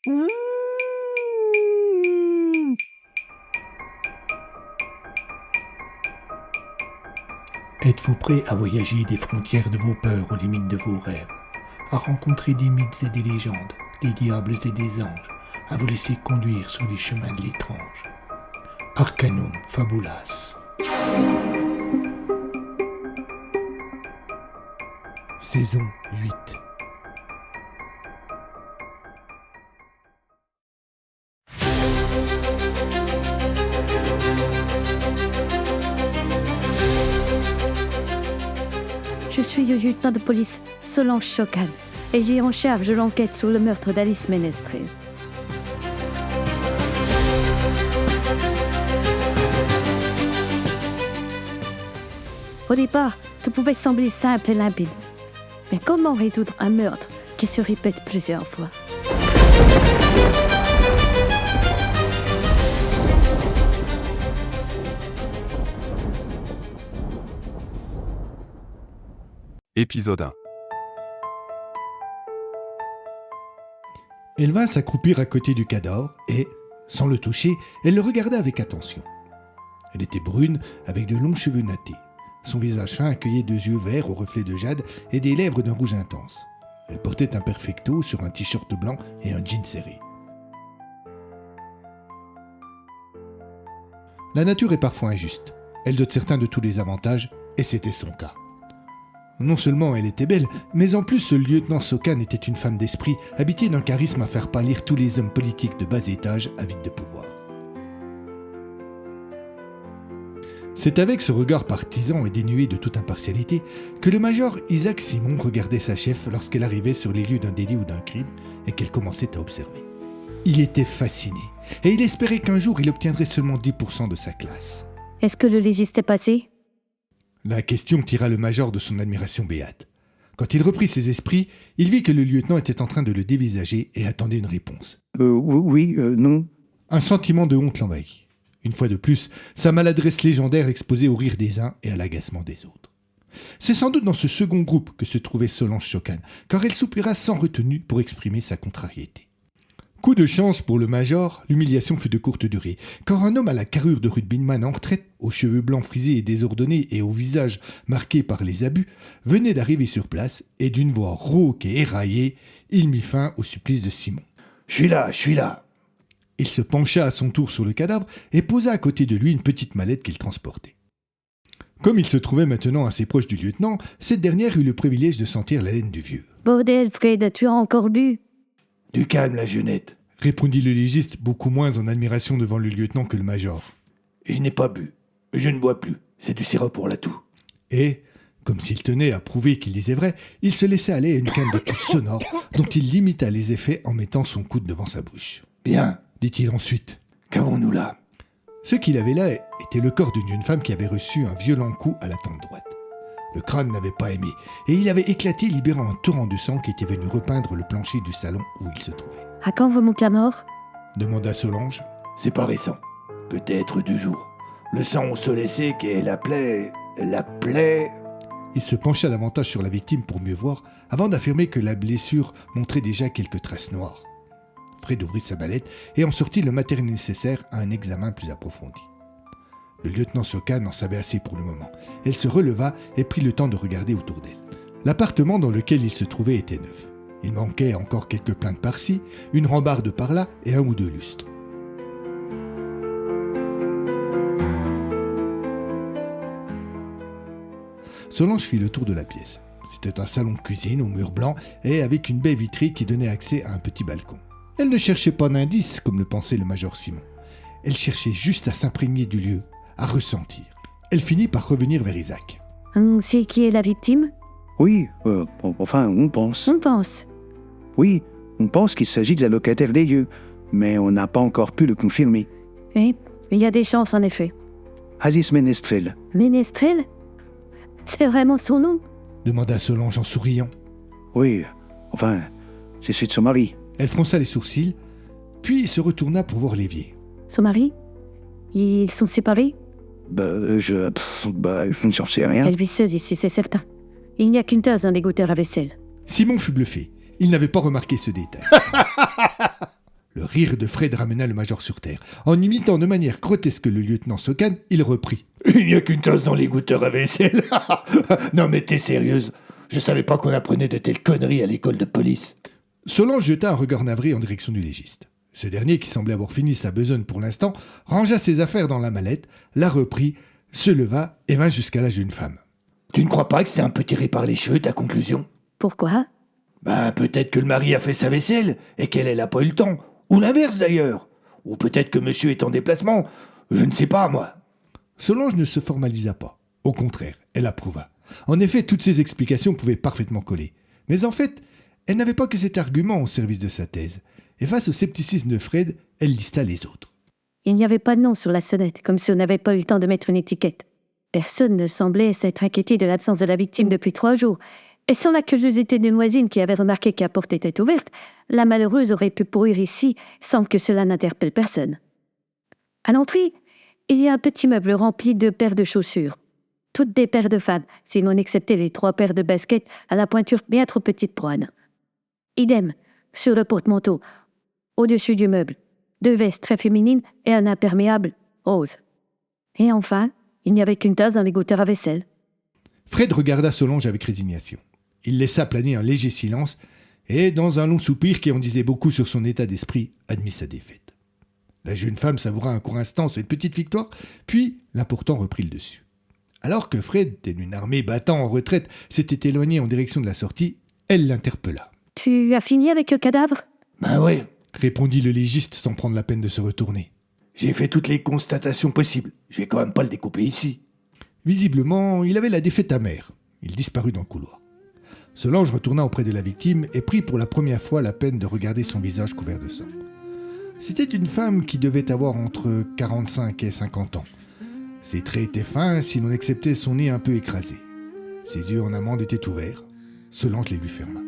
Mmh. Êtes-vous prêt à voyager des frontières de vos peurs aux limites de vos rêves, à rencontrer des mythes et des légendes, des diables et des anges, à vous laisser conduire sur les chemins de l'étrange? Arcanum Fabulas. Saison 8. Je suis le lieutenant de police Solange Chocan et j'ai en charge l'enquête sur le meurtre d'Alice Ménestrel. Au départ, tout pouvait sembler simple et limpide. Mais comment résoudre un meurtre qui se répète plusieurs fois? Épisode 1. Elle vint s'accroupir à côté du cadavre et, sans le toucher, elle le regarda avec attention. Elle était brune, avec de longs cheveux nattés. Son visage fin accueillait 2 yeux verts au reflet de jade et des lèvres d'un rouge intense. Elle portait un perfecto sur un t-shirt blanc et un jean serré. La nature est parfois injuste. Elle dote certains de tous les avantages, et c'était son cas. Non seulement elle était belle, mais en plus le lieutenant Socan était une femme d'esprit, habitée d'un charisme à faire pâlir tous les hommes politiques de bas étage avides de pouvoir. C'est avec ce regard partisan et dénué de toute impartialité que le major Isaac Simon regardait sa chef lorsqu'elle arrivait sur les lieux d'un délit ou d'un crime et qu'elle commençait à observer. Il était fasciné, et il espérait qu'un jour il obtiendrait seulement 10% de sa classe. Est-ce que le légiste est passé? La question tira le major de son admiration béate. Quand il reprit ses esprits, il vit que le lieutenant était en train de le dévisager et attendait une réponse. Oui, non. Un sentiment de honte l'envahit. Une fois de plus, sa maladresse légendaire exposée au rire des uns et à l'agacement des autres. C'est sans doute dans ce second groupe que se trouvait Solange Chocan, car elle soupira sans retenue pour exprimer sa contrariété. Coup de chance pour le major, l'humiliation fut de courte durée, car un homme à la carrure de rugbyman en retraite, aux cheveux blancs frisés et désordonnés et au visage marqué par les abus, venait d'arriver sur place et d'une voix rauque et éraillée, il mit fin au supplice de Simon. « Je suis là !» Il se pencha à son tour sur le cadavre et posa à côté de lui une petite mallette qu'il transportait. Comme il se trouvait maintenant assez proche du lieutenant, cette dernière eut le privilège de sentir l'haleine du vieux. « Bordel, Fred, tu as encore bu? » « Du calme, la jeunette !» répondit le légiste, beaucoup moins en admiration devant le lieutenant que le major. « Je n'ai pas bu. Je ne bois plus. C'est du sirop pour la toux. » Et, comme s'il tenait à prouver qu'il disait vrai, il se laissait aller à une canne de toux sonore dont il limita les effets en mettant son coude devant sa bouche. « Bien, dit-il ensuite. Qu'avons-nous là ?» Ce qu'il avait là était le corps d'une jeune femme qui avait reçu un violent coup à la tempe droite. Le crâne n'avait pas aimé, et il avait éclaté, libérant un torrent de sang qui était venu repeindre le plancher du salon où il se trouvait. « À quand remonte la mort ?» demanda Solange. « C'est pas récent. Peut-être 2 jours. Le sang au sol sec et la plaie... Il se pencha davantage sur la victime pour mieux voir, avant d'affirmer que la blessure montrait déjà quelques traces noires. Fred ouvrit sa mallette et en sortit le matériel nécessaire à un examen plus approfondi. Le lieutenant Socan en savait assez pour le moment. Elle se releva et prit le temps de regarder autour d'elle. L'appartement dans lequel il se trouvait était neuf. Il manquait encore quelques plaintes par-ci, une rambarde par-là et 1 ou 2 lustres. Solange fit le tour de la pièce. C'était un salon de cuisine aux murs blancs et avec une baie vitrée qui donnait accès à un petit balcon. Elle ne cherchait pas d'indices, comme le pensait le major Simon. Elle cherchait juste à s'imprégner du lieu, à ressentir. Elle finit par revenir vers Isaac. « C'est qui est la victime? » Oui, enfin, on pense. On pense. Oui, on pense qu'il s'agit de la locataire des lieux, mais on n'a pas encore pu le confirmer. Oui, il y a des chances en effet. Alice Ménestrel. Ménestrel? C'est vraiment son nom? Demanda Solange en souriant. Oui, enfin, c'est celui de son mari. Elle fronça les sourcils, puis se retourna pour voir l'évier. Son mari? Ils sont séparés? J'en sais rien. Elle vit seule ici, c'est certain. Il n'y a qu'une tasse dans l'égoutteur à vaisselle. Simon fut bluffé. Il n'avait pas remarqué ce détail. Le rire de Fred ramena le major sur terre. En imitant de manière grotesque le lieutenant Socan, il reprit. « Il n'y a qu'une tasse dans l'égoutteur à vaisselle. Non mais t'es sérieuse? Je savais pas qu'on apprenait de telles conneries à l'école de police. » Solange jeta un regard navré en direction du légiste. Ce dernier, qui semblait avoir fini sa besogne pour l'instant, rangea ses affaires dans la mallette, la reprit, se leva et vint jusqu'à la jeune femme. « Tu ne crois pas que c'est un peu tiré par les cheveux ta conclusion? Pourquoi? Peut-être que le mari a fait sa vaisselle et qu'elle n'a pas eu le temps. Ou l'inverse d'ailleurs. Ou peut-être que monsieur est en déplacement. Je ne sais pas, moi. » Solange ne se formalisa pas. Au contraire, elle approuva. En effet, toutes ces explications pouvaient parfaitement coller. Mais en fait, elle n'avait pas que cet argument au service de sa thèse. Et face au scepticisme de Fred, elle lista les autres. Il n'y avait pas de nom sur la sonnette, comme si on n'avait pas eu le temps de mettre une étiquette. Personne ne semblait s'être inquiété de l'absence de la victime depuis 3 jours. Et sans la curiosité d'une voisine qui avait remarqué que la porte était ouverte, la malheureuse aurait pu pourrir ici sans que cela n'interpelle personne. À l'entrée, il y a un petit meuble rempli de paires de chaussures. Toutes des paires de femmes, si l'on acceptait les 3 paires de baskets à la pointure bien trop petite pour Anne. Idem, sur le porte-manteau, au-dessus du meuble, 2 vestes très féminines et un imperméable rose. Et enfin, il n'y avait qu'une tasse dans l'égoutteur à vaisselle. Fred regarda Solange avec résignation. Il laissa planer un léger silence et, dans un long soupir qui en disait beaucoup sur son état d'esprit, admit sa défaite. La jeune femme savoura un court instant cette petite victoire, puis l'important reprit le dessus. Alors que Fred, tel une armée battant en retraite, s'était éloigné en direction de la sortie, elle l'interpella. « Tu as fini avec le cadavre ?» Ouais, Répondit le légiste sans prendre la peine de se retourner. j'ai fait toutes les constatations possibles. Je vais quand même pas le découper ici. Visiblement, il avait la défaite amère. Il disparut dans le couloir. Solange retourna auprès de la victime et prit pour la première fois la peine de regarder son visage couvert de sang. C'était une femme qui devait avoir entre 45 et 50 ans. Ses traits étaient fins si l'on acceptait son nez un peu écrasé. Ses yeux en amande étaient ouverts. Solange les lui ferma.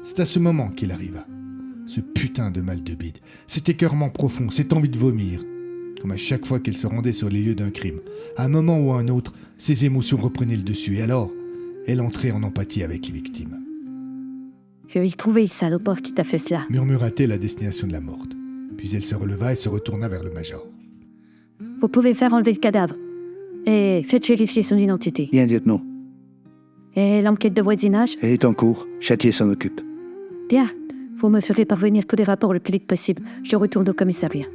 C'est à ce moment qu'il arriva. Ce putain de mal de bide, cet écœurement profond, cette envie de vomir. Comme à chaque fois qu'elle se rendait sur les lieux d'un crime, à un moment ou à un autre, ses émotions reprenaient le dessus et alors, elle entrait en empathie avec les victimes. « Je vais y trouver le salopard qui t'a fait cela. » Murmura-t-elle à destination de la morte. Puis elle se releva et se retourna vers le major. « Vous pouvez faire enlever le cadavre. Et faites vérifier son identité. Bien, lieutenant. Et l'enquête de voisinage? Elle est en cours. Châtier s'en occupe. Bien. Vous me ferez parvenir tous les rapports le plus vite possible. Je retourne au commissariat.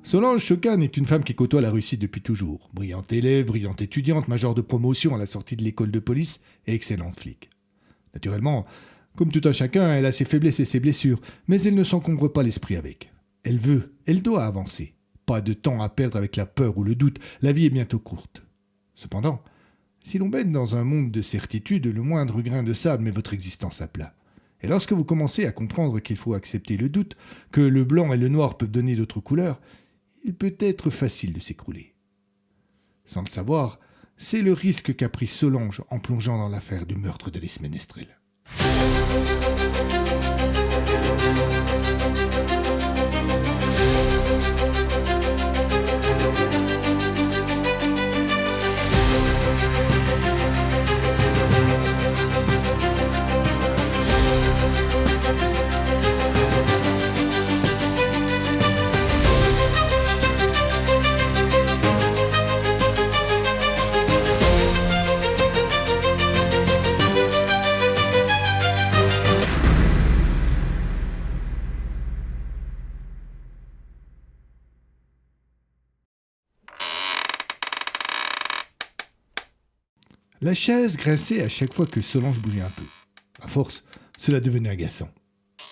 Solange Chocan est une femme qui côtoie la Russie depuis toujours. Brillante élève, brillante étudiante, major de promotion à la sortie de l'école de police et excellente flic. Naturellement, comme tout un chacun, elle a ses faiblesses et ses blessures, mais elle ne s'encombre pas l'esprit avec. Elle veut, elle doit avancer. Pas de temps à perdre avec la peur ou le doute, la vie est bientôt courte. Cependant, si l'on baigne dans un monde de certitude, le moindre grain de sable met votre existence à plat. Et lorsque vous commencez à comprendre qu'il faut accepter le doute, que le blanc et le noir peuvent donner d'autres couleurs, il peut être facile de s'écrouler. Sans le savoir, c'est le risque qu'a pris Solange en plongeant dans l'affaire du meurtre de Lys Ménestrel. La chaise grinçait à chaque fois que Solange bougeait un peu. À force, cela devenait agaçant.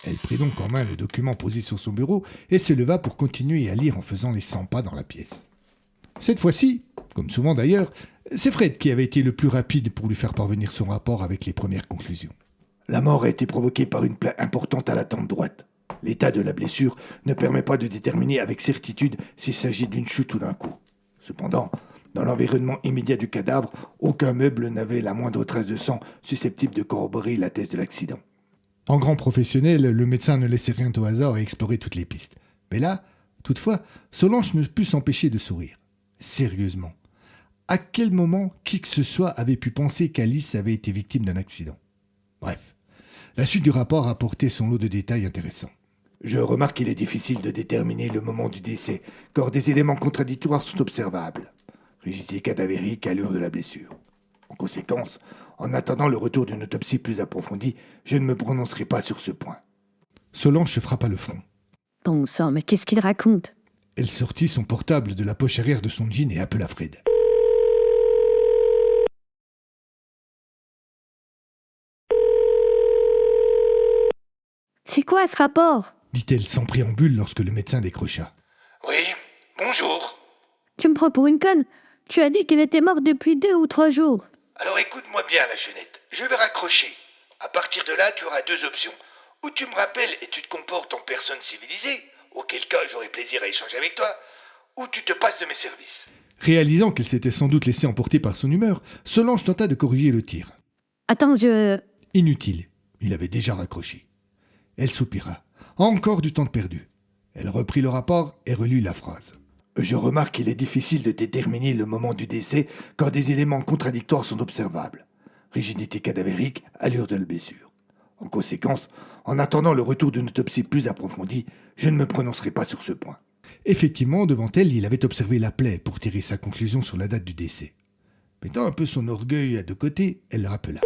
Elle prit donc en main le document posé sur son bureau et se leva pour continuer à lire en faisant les 100 pas dans la pièce. Cette fois-ci, comme souvent d'ailleurs, c'est Fred qui avait été le plus rapide pour lui faire parvenir son rapport avec les premières conclusions. La mort a été provoquée par une plaie importante à la tempe droite. L'état de la blessure ne permet pas de déterminer avec certitude s'il s'agit d'une chute ou d'un coup. Cependant, dans l'environnement immédiat du cadavre, aucun meuble n'avait la moindre trace de sang susceptible de corroborer la thèse de l'accident. En grand professionnel, le médecin ne laissait rien au hasard et explorait toutes les pistes. Mais là, toutefois, Solange ne put s'empêcher de sourire. Sérieusement. À quel moment qui que ce soit avait pu penser qu'Alice avait été victime d'un accident? Bref, la suite du rapport apportait son lot de détails intéressants. Je remarque qu'il est difficile de déterminer le moment du décès, car des éléments contradictoires sont observables. Rigidité cadavérique, allure de la blessure. En conséquence, en attendant le retour d'une autopsie plus approfondie, je ne me prononcerai pas sur ce point. Solange se frappa le front. Bon sang, mais qu'est-ce qu'il raconte? Elle sortit son portable de la poche arrière de son jean et appela Fred. C'est quoi ce rapport? Dit-elle sans préambule lorsque le médecin décrocha. Oui, bonjour. Tu me prends pour une conne? Tu as dit qu'il était mort depuis 2 ou 3 jours. Alors écoute-moi bien, la jeunette. Je vais raccrocher. À partir de là, tu auras 2 options. Ou tu me rappelles et tu te comportes en personne civilisée, auquel cas j'aurai plaisir à échanger avec toi, ou tu te passes de mes services. Réalisant qu'elle s'était sans doute laissée emporter par son humeur, Solange tenta de corriger le tir. Attends, Inutile, il avait déjà raccroché. Elle soupira. Encore du temps de perdu. Elle reprit le rapport et relut la phrase. Je remarque qu'il est difficile de déterminer le moment du décès quand des éléments contradictoires sont observables. Rigidité cadavérique, allure de la blessure. En conséquence, en attendant le retour d'une autopsie plus approfondie, je ne me prononcerai pas sur ce point. Effectivement, devant elle, il avait observé la plaie pour tirer sa conclusion sur la date du décès. Mettant un peu son orgueil de côté, elle le rappela.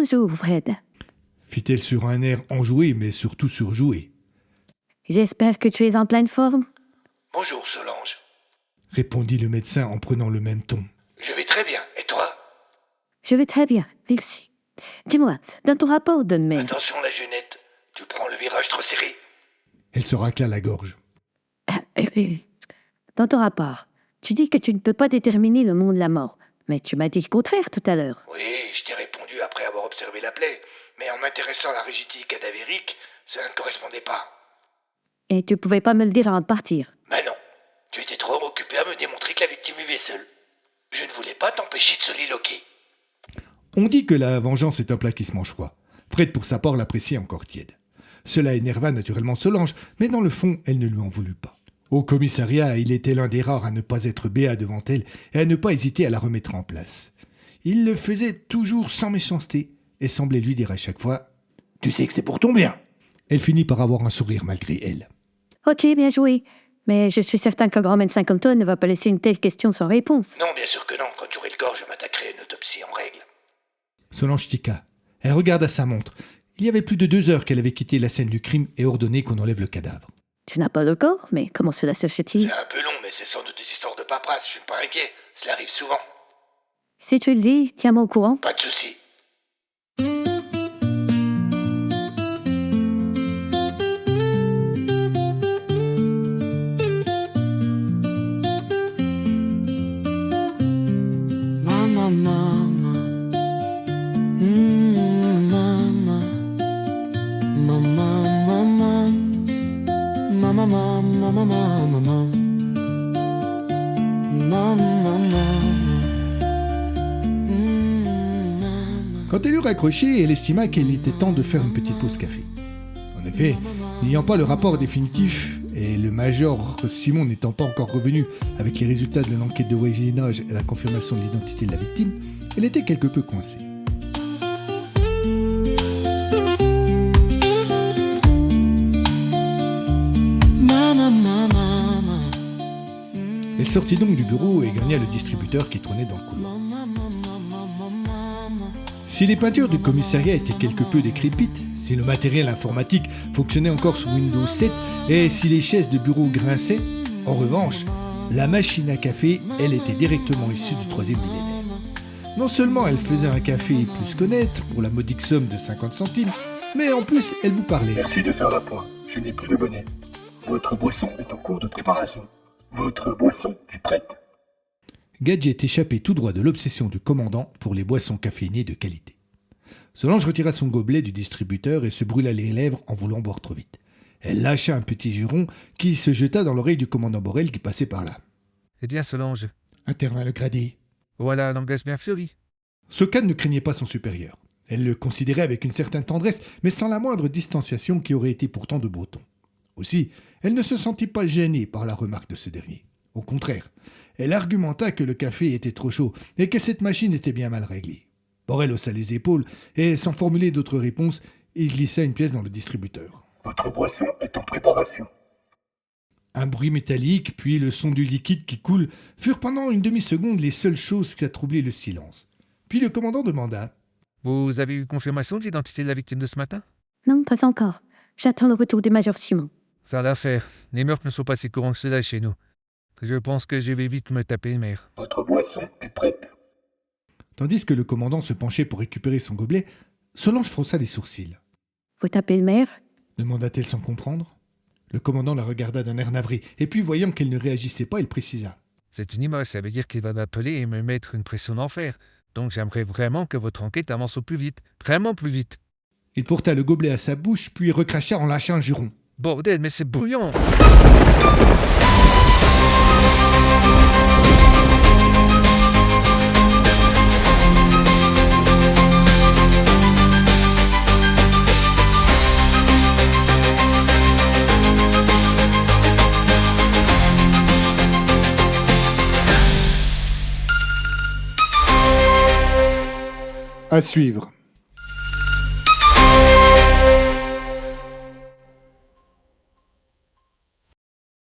bonjour Fred. Fit-elle sur un air enjoué, mais surtout surjoué. J'espère que tu es en pleine forme. Bonjour, Solange. Répondit le médecin en prenant le même ton. Je vais très bien. Et toi? Je vais très bien, merci. Dis-moi, dans ton rapport de mai... Attention, la jeunette. Tu prends le virage trop serré. Elle se racla la gorge. Dans ton rapport, tu dis que tu ne peux pas déterminer le moment de la mort. Mais tu m'as dit le contraire tout à l'heure. Oui, je t'ai répondu après avoir observé la plaie. Mais en m'intéressant à la rigidité cadavérique, ça ne correspondait pas. Et tu pouvais pas me le dire avant de partir. Ben non. Tu étais trop occupé à me démontrer que la victime vivait seule. Je ne voulais pas t'empêcher de soliloquer. On dit que la vengeance est un plat qui se mange froid. Fred, pour sa part, l'appréciait encore tiède. Cela énerva naturellement Solange, mais dans le fond, elle ne lui en voulut pas. Au commissariat, il était l'un des rares à ne pas être béat devant elle et à ne pas hésiter à la remettre en place. Il le faisait toujours sans méchanceté et semblait lui dire à chaque fois « Tu sais que c'est pour ton bien !» Elle finit par avoir un sourire malgré elle. Ok, bien joué. Mais je suis certain qu'un grand médecin comme toi ne va pas laisser une telle question sans réponse. Non, bien sûr que non. Quand j'aurai le corps, je m'attaquerai à une autopsie en règle. Solange tiqua. Elle regarda sa montre. Il y avait plus de 2 heures qu'elle avait quitté la scène du crime et ordonné qu'on enlève le cadavre. Tu n'as pas le corps, mais comment cela se fait-il? C'est un peu long, mais c'est sans doute des histoires de paperasse. Je suis pas inquiet. Cela arrive souvent. Si tu le dis, tiens-moi au courant. Pas de souci. Mama, mama, mama, mama, mama, mama, mama, mama, Quand elle eut raccroché, elle estima qu'il était temps de faire une petite pause café. En effet, n'ayant pas le rapport définitif et le major Simon n'étant pas encore revenu avec les résultats de l'enquête de voisinage et la confirmation de l'identité de la victime, elle était quelque peu coincée. Elle sortit donc du bureau et gagna le distributeur qui trônait dans le couloir. Si les peintures du commissariat étaient quelque peu décrépites, si le matériel informatique fonctionnait encore sous Windows 7 et si les chaises de bureau grinçaient, en revanche, la machine à café, elle était directement issue du 3e millénaire. Non seulement elle faisait un café plus qu'honnête pour la modique somme de 50 centimes, mais en plus elle vous parlait. Merci de faire la point. Je n'ai plus de bonnet. Votre boisson est en cours de préparation. Votre boisson est prête. Gadget échappait tout droit de l'obsession du commandant pour les boissons caféinées de qualité. Solange retira son gobelet du distributeur et se brûla les lèvres en voulant boire trop vite. Elle lâcha un petit juron qui se jeta dans l'oreille du commandant Borel qui passait par là. Eh bien, Solange, Intervint le gradé. voilà un langage bien fleuri. Sokan ne craignait pas son supérieur. Elle le considérait avec une certaine tendresse, mais sans la moindre distanciation qui aurait été pourtant de Breton. Aussi, elle ne se sentit pas gênée par la remarque de ce dernier. Au contraire, elle argumenta que le café était trop chaud et que cette machine était bien mal réglée. Borel haussa les épaules et, sans formuler d'autres réponses, il glissa une pièce dans le distributeur. Votre boisson est en préparation. Un bruit métallique, puis le son du liquide qui coule furent pendant une demi-seconde les seules choses qui a troublé le silence. Puis le commandant demanda « Vous avez eu confirmation de l'identité de la victime de ce matin? Non, pas encore. J'attends le retour du Major Simon. Ça l'a fait. Les meurtres ne sont pas si courants que cela chez nous. Je pense que je vais vite me taper une mère. Votre boisson est prête. » Tandis que le commandant se penchait pour récupérer son gobelet, Solange fronça les sourcils. « Vous tapez le maire ?» demanda-t-elle sans comprendre. Le commandant la regarda d'un air navré, et puis voyant qu'elle ne réagissait pas, il précisa. C'est une image, ça veut dire qu'il va m'appeler et me mettre une pression d'enfer. Donc j'aimerais vraiment que votre enquête avance au plus vite. Vraiment plus vite. Il porta le gobelet à sa bouche, puis recracha en lâchant un juron. Bordel, mais c'est bouillant! À suivre.